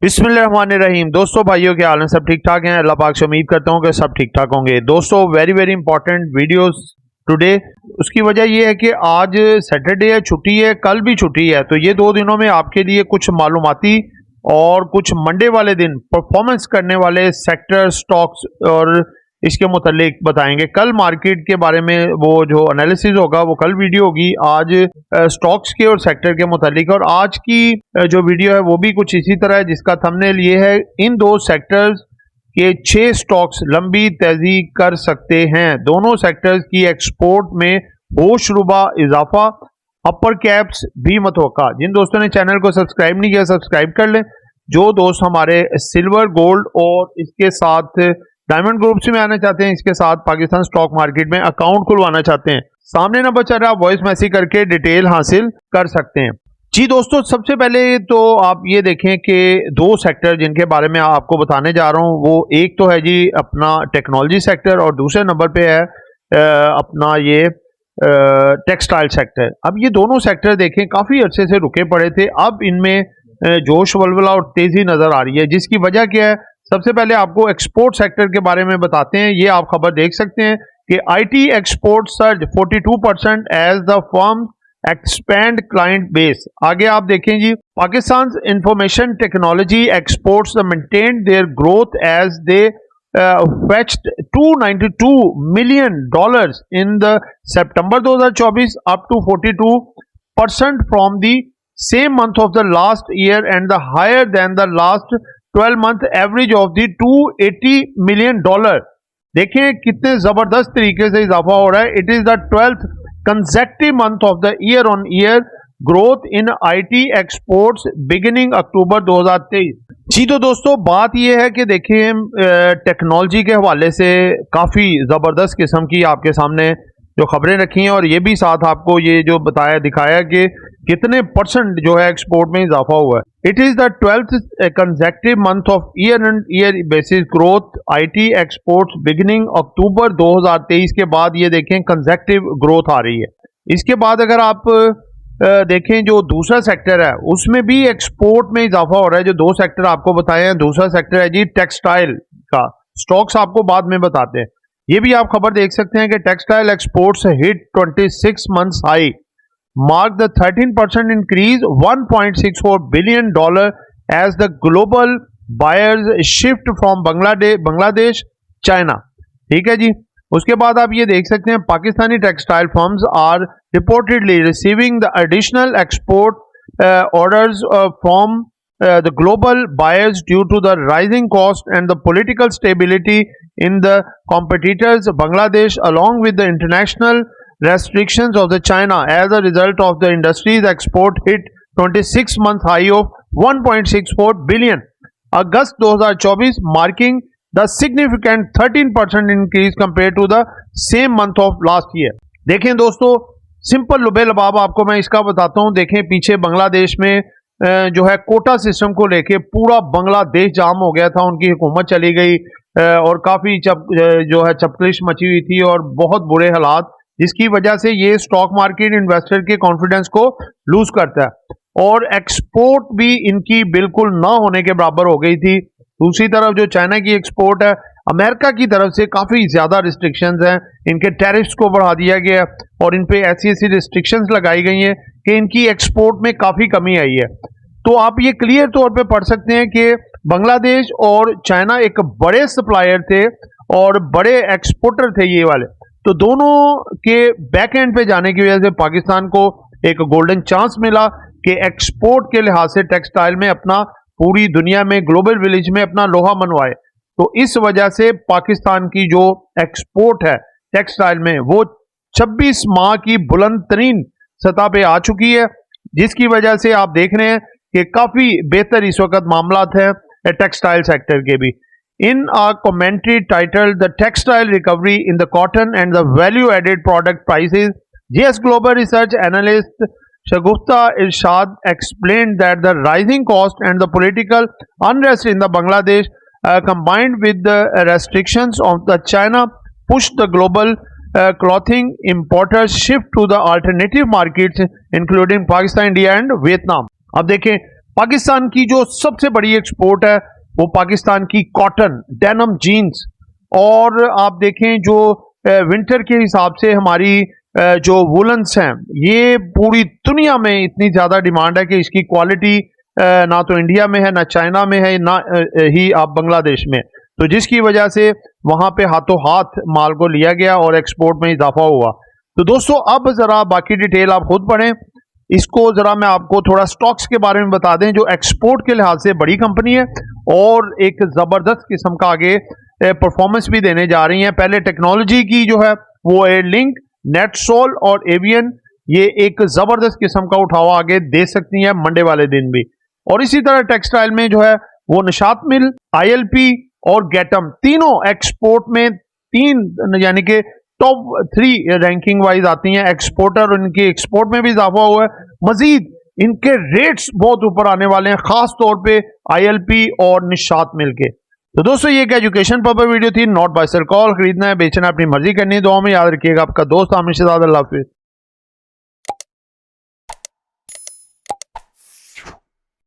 बिस्मिल्लाहिर्रहमानिर्रहीम। दोस्तों भाइयों के हाल हैं, सब ठीक ठाक हैं। अल्लाह पाक से उम्मीद करता हूँ कि सब ठीक ठाक होंगे। दोस्तों very very important videos today. उसकी वजह ये है कि आज सैटरडे है, छुट्टी है, कल भी छुट्टी है, तो ये 2 दिनों में आपके लिए कुछ मालूमाती और कुछ मंडे वाले दिन परफॉर्मेंस करने वाले सेक्टर, स्टॉक्स और इसके मुतालिक बताएंगे। कल मार्केट के बारे में वो जो एनालिसिस होगा वो कल वीडियो होगी। आज स्टॉक्स के और सेक्टर के मुतालिक, और आज की जो वीडियो है वो भी कुछ इसी तरह है, जिसका थंबनेल ये है, इन दो सेक्टर्स के 6 स्टॉक्स लंबी तेजी कर सकते हैं। दोनों सेक्टर्स की एक्सपोर्ट में होशरुबा इजाफा, अपर कैप्स भी मतवक्का। जिन दोस्तों ने चैनल को सब्सक्राइब नहीं किया सब्सक्राइब कर लें। जो दोस्त हमारे सिल्वर, गोल्ड और इसके साथ डायमंड ग्रुप्स में आना चाहते हैं, इसके साथ पाकिस्तान स्टॉक मार्केट में अकाउंट खुलवाना चाहते हैं, सामने नंबर चल रहा है, वॉइस मैसेज करके डिटेल हासिल कर सकते हैं। जी दोस्तों, सबसे पहले तो आप ये देखें कि 2 सेक्टर जिनके बारे में आपको बताने जा रहा हूं, वो एक तो है जी अपना टेक्नोलॉजी सेक्टर और दूसरे नंबर पे है अपना ये टेक्सटाइल सेक्टर। अब ये दोनों सेक्टर देखें काफी अरसे से रुके पड़े थे, अब इनमें जोश वल्वला और तेजी नजर आ रही है। जिसकी वजह क्या है, सबसे पहले आपको एक्सपोर्ट सेक्टर के बारे में बताते हैं। ये आप खबर देख सकते हैं कि IT export surge 42% as the firm expand client base. आगे आप देखें जी, Pakistan information technology exports maintain their growth as they fetched $292 million in the September 2024 up to 42% from the same month of the last year and the higher than the last 12-month average of the $280 million। देखें कितने जबरदस्त तरीके से इजाफा हो रहा है। It is the 12th consecutive month of the year on year growth in IT exports beginning October 2023। जी तो दोस्तों बात यह है कि देखिए टेक्नोलॉजी के हवाले से काफ़ी ज़बरदस्त किस्म की आपके सामने जो खबरें रखी हैं, और ये भी साथ आपको ये जो बताया दिखाया कि कितने % जो है एक्सपोर्ट में इजाफा हुआ है। It is the 12th consecutive month of year and year basis growth IT exports beginning October 2023 के बाद ये देखें कंसेक्टिव ग्रोथ आ रही है। इसके बाद अगर आप देखें जो दूसरा सेक्टर है उसमें भी एक्सपोर्ट में इजाफा हो रहा है। जो 2 सेक्टर आपको बताए हैं, दूसरा सेक्टर है जी टेक्सटाइल का। स्टॉक्स आपको बाद में बताते हैं। ये भी आप खबर देख सकते हैं कि textile exports hit 26 months high, mark the 13% increase $1.64 billion as the global buyers shift from Bangladesh China. ठीक है जी। उसके बाद आप ये देख सकते हैं Pakistani textile firms are reportedly receiving the additional export orders from the global buyers due to the rising cost and the political stability in the competitors Bangladesh, along with the international restrictions of the China. As a result of the industry's export hit 26-month high of 1.64 billion August 2024, marking the significant 13% increase compared to the same month of last year। देखें दोस्तों, simple लुबे लबाब आपको मैं इसका बताता हूं। देखें पीछे बांग्लादेश में जो है कोटा सिस्टम को लेके पूरा बांग्लादेश जाम हो गया था, उनकी हुकूमत चली गई और काफ़ी जो है चपकलिश मची हुई थी और बहुत बुरे हालात, जिसकी वजह से ये स्टॉक मार्केट इन्वेस्टर के कॉन्फिडेंस को लूज करता है और एक्सपोर्ट भी इनकी बिल्कुल ना होने के बराबर हो गई थी। दूसरी तरफ जो चाइना की एक्सपोर्ट है, अमेरिका की तरफ से काफ़ी ज़्यादा रिस्ट्रिक्शंस हैं, इनके टैरिफ्स को बढ़ा दिया गया और इन पे ऐसी रिस्ट्रिक्शंस लगाई गई हैं कि इनकी एक्सपोर्ट में काफ़ी कमी आई है। तो आप ये क्लियर तौर पे पढ़ सकते हैं कि बांग्लादेश और चाइना एक बड़े सप्लायर थे और बड़े एक्सपोर्टर थे ये वाले, तो दोनों के बैक एंड पे जाने की वजह से पाकिस्तान को एक गोल्डन चांस मिला कि एक्सपोर्ट के लिहाज से टेक्सटाइल में अपना पूरी दुनिया में ग्लोबल विलेज में अपना लोहा मनवाए। तो इस वजह से पाकिस्तान की जो एक्सपोर्ट है टेक्सटाइल में वो 26 माह की बुलंद तरीन सतह पे आ चुकी है, जिसकी वजह से आप देख रहे हैं कि काफी बेहतर इस वक्त मामलात हैं टेक्सटाइल सेक्टर के भी। In a commentary titled the textile recovery in the cotton and the value added product prices, JS global research analyst Shagufta Irshad explained that the rising cost and the political unrest in the Bangladesh combined with the restrictions of the China pushed the global clothing importers shift to the alternative markets including Pakistan, India and Vietnam। अब देखें पाकिस्तान की जो सबसे बड़ी export है वो पाकिस्तान की cotton, denim, jeans, और आप देखें जो विंटर के हिसाब से हमारी जो वुलन्स हैं, ये पूरी दुनिया में इतनी ज़्यादा डिमांड है कि इसकी क्वालिटी ना तो इंडिया में है, ना चाइना में है, ना ही आप बांग्लादेश में, तो जिसकी वजह से वहाँ पे हाथों हाथ माल को लिया गया और एक्सपोर्ट में इजाफा हुआ। तो दोस्तों अब ज़रा बाकी डिटेल आप खुद पढ़ें। इसको ज़रा मैं आपको थोड़ा स्टॉक्स के बारे में बता दें, जो एक्सपोर्ट के लिहाज से बड़ी कंपनी है और एक ज़बरदस्त किस्म का आगे परफॉर्मेंस भी देने जा रही हैं। पहले टेक्नोलॉजी की जो है वो एयरलिंक, नेटसोल और एवियन, ये एक ज़बरदस्त किस्म का उठाव आगे दे सकती हैं मंडे वाले दिन भी। और इसी तरह टेक्सटाइल में जो है वो निशात मिल, ILP और गेटम, तीनों एक्सपोर्ट में तीन यानी कि टॉप 3 रैंकिंग वाइज आती हैं एक्सपोर्टर, और इनके एक्सपोर्ट में भी इजाफा हुआ है। मजीद इनके रेट्स बहुत ऊपर आने वाले हैं, खास तौर पे ILP और निशात मिल के। तो दोस्तों ये एक एजुकेशन पर्पस वीडियो थी, नॉट बाय सर कॉल। खरीदना है, बेचना है, अपनी मर्जी करनी है। दुआ में याद रखिएगा। आपका दोस्त आमिर शहजाद। अल्लाह हाफिज़।